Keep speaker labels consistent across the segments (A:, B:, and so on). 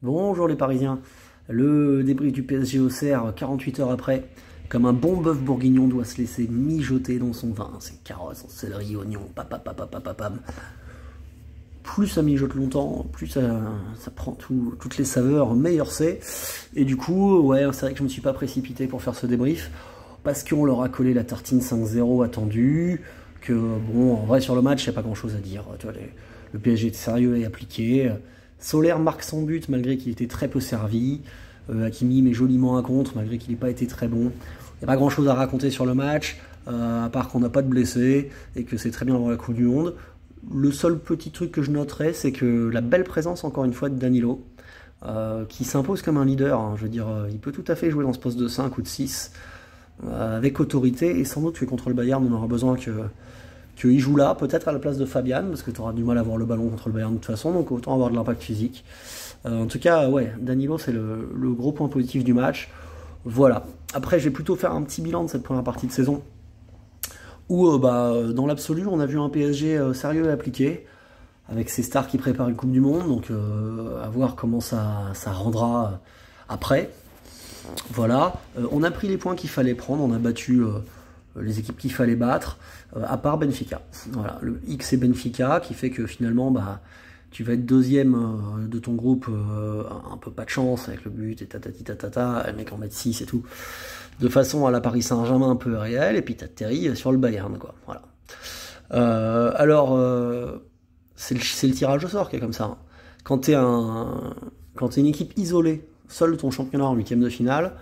A: Bonjour les Parisiens, le débrief du PSG au Cerf 48 heures après, comme un bon bœuf bourguignon doit se laisser mijoter dans son vin, ses carottes, son céleri, oignon, papapapapapam. Plus ça mijote longtemps, plus ça prend toutes les saveurs, meilleur c'est. Et du coup, ouais, c'est vrai que je me suis pas précipité pour faire ce débrief, parce qu'on leur a collé la tartine 5-0 attendue, que bon, en vrai sur le match, il n'y a pas grand chose à dire. Tu vois, le PSG est sérieux et appliqué. Solaire marque son but malgré qu'il était très peu servi. Hakimi met joliment un contre malgré qu'il n'ait pas été très bon. Il n'y a pas grand chose à raconter sur le match, à part qu'on n'a pas de blessés et que c'est très bien avant la Coupe du Monde. Le seul petit truc que je noterais, c'est que la belle présence encore une fois de Danilo, qui s'impose comme un leader. Hein. Je veux dire, il peut tout à fait jouer dans ce poste de 5 ou de 6 avec autorité, et sans doute que contre le Bayern, on aura besoin qu'il joue là, peut-être à la place de Fabian, parce que tu auras du mal à avoir le ballon contre le Bayern de toute façon, donc autant avoir de l'impact physique. En tout cas, ouais, Danilo, c'est le gros point positif du match. Voilà. Après, je vais plutôt faire un petit bilan de cette première partie de saison, où dans l'absolu, on a vu un PSG sérieux et appliqué, avec ses stars qui préparent une Coupe du Monde, donc à voir comment ça rendra après. Voilà, on a pris les points qu'il fallait prendre, on a battu les équipes qu'il fallait battre, à part Benfica. Voilà, le X et Benfica qui fait que finalement, tu vas être deuxième de ton groupe, un peu pas de chance avec le but et tatati tatata, les mecs en mettent 6 et tout, de façon à la Paris Saint-Germain un peu réelle, et puis t'atterris sur le Bayern, quoi. Voilà. C'est le tirage au sort qui est comme ça. Hein. Quand t'es une équipe isolée, seul ton championnat en huitième de finale,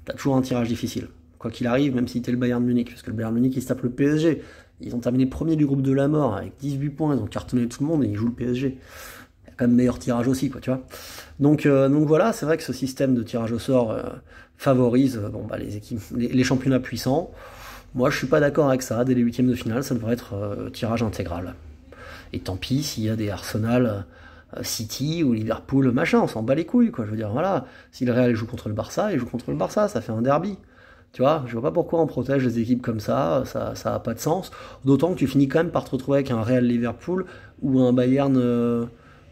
A: t'as toujours un tirage difficile. Quoi qu'il arrive, même si t'es le Bayern Munich, parce que le Bayern Munich, il se tape le PSG. Ils ont terminé premier du groupe de la mort avec 18 points, ils ont cartonné tout le monde et ils jouent le PSG. Il y a quand même meilleur tirage aussi, quoi, tu vois. Donc voilà, c'est vrai que ce système de tirage au sort favorise les championnats puissants. Moi, je suis pas d'accord avec ça. Dès les huitièmes de finale, ça devrait être tirage intégral. Et tant pis s'il y a des Arsenal, City ou Liverpool, machin, on s'en bat les couilles, quoi. Je veux dire, voilà, si le Real joue contre le Barça, il joue contre le Barça, ça fait un derby. Tu vois, je vois pas pourquoi on protège les équipes comme ça a pas de sens. D'autant que tu finis quand même par te retrouver avec un Real Liverpool ou un Bayern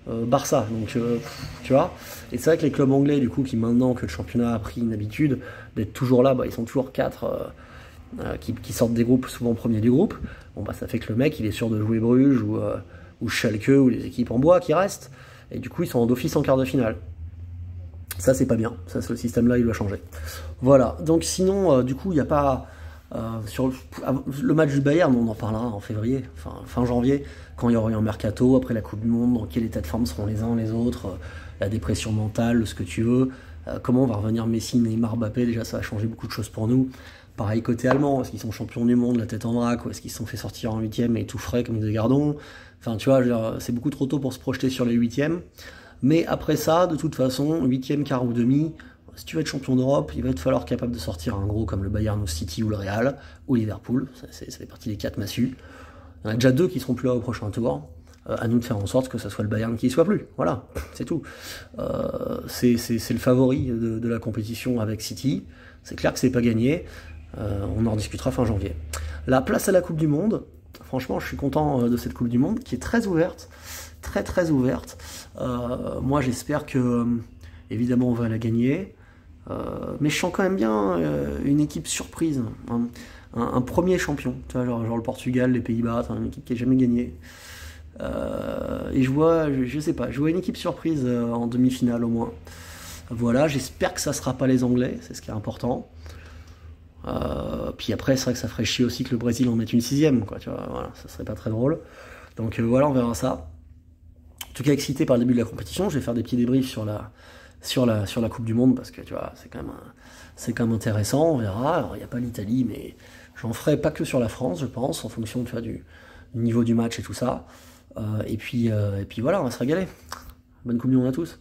A: Barça. Donc, tu vois. Et c'est vrai que les clubs anglais, du coup, qui maintenant que le championnat a pris une habitude d'être toujours là, ils sont toujours 4 qui sortent des groupes, souvent premiers du groupe. Bon, ça fait que le mec, il est sûr de jouer Bruges ou Schalke ou les équipes en bois qui restent. Et du coup, ils sont d'office en quart de finale. Ça, c'est pas bien. Ça, ce système-là, il doit changer. Voilà. Donc, sinon, du coup, il n'y a pas. Sur le match du Bayern, on en parlera en février, fin janvier, quand il y aura eu un mercato, après la Coupe du Monde, dans quel état de forme seront les uns les autres, la dépression mentale, ce que tu veux, comment va revenir Messi, Neymar, Mbappé, déjà ça va changer beaucoup de choses pour nous. Pareil côté allemand, est-ce qu'ils sont champions du monde, la tête en vrac, ou est-ce qu'ils se sont fait sortir en huitième et tout frais comme des gardons. Enfin, tu vois, c'est beaucoup trop tôt pour se projeter sur les huitièmes. Mais après ça, de toute façon, huitième, quart ou demi, si tu veux être champion d'Europe, il va te falloir capable de sortir un gros comme le Bayern ou City ou le Real ou Liverpool. Ça fait partie des 4 massues. Il y en a déjà 2 qui seront plus là au prochain tour. À nous de faire en sorte que ce soit le Bayern qui y soit plus. Voilà, c'est tout. C'est le favori de la compétition avec City. C'est clair que c'est pas gagné. On en discutera fin janvier. La place à la Coupe du Monde. Franchement, je suis content de cette Coupe du Monde qui est très ouverte. Très très ouverte. Moi, j'espère que, évidemment, on va la gagner. Mais je sens quand même bien une équipe surprise, un premier champion, tu vois, genre le Portugal, les Pays-Bas, une équipe qui n'a jamais gagné. Et je sais pas, je vois une équipe surprise en demi-finale au moins. Voilà, j'espère que ça sera pas les Anglais, c'est ce qui est important. Puis après, c'est vrai que ça ferait chier aussi que le Brésil en mette une sixième, quoi, tu vois, voilà, ça serait pas très drôle. Donc voilà, on verra ça. En tout cas, excité par le début de la compétition, je vais faire des petits débriefs sur la Coupe du Monde, parce que tu vois, c'est quand même intéressant, on verra. Alors, il n'y a pas l'Italie, mais j'en ferai pas que sur la France, je pense, en fonction, tu vois, du niveau du match et tout ça. Et puis voilà, on va se régaler. Bonne Coupe du Monde à tous.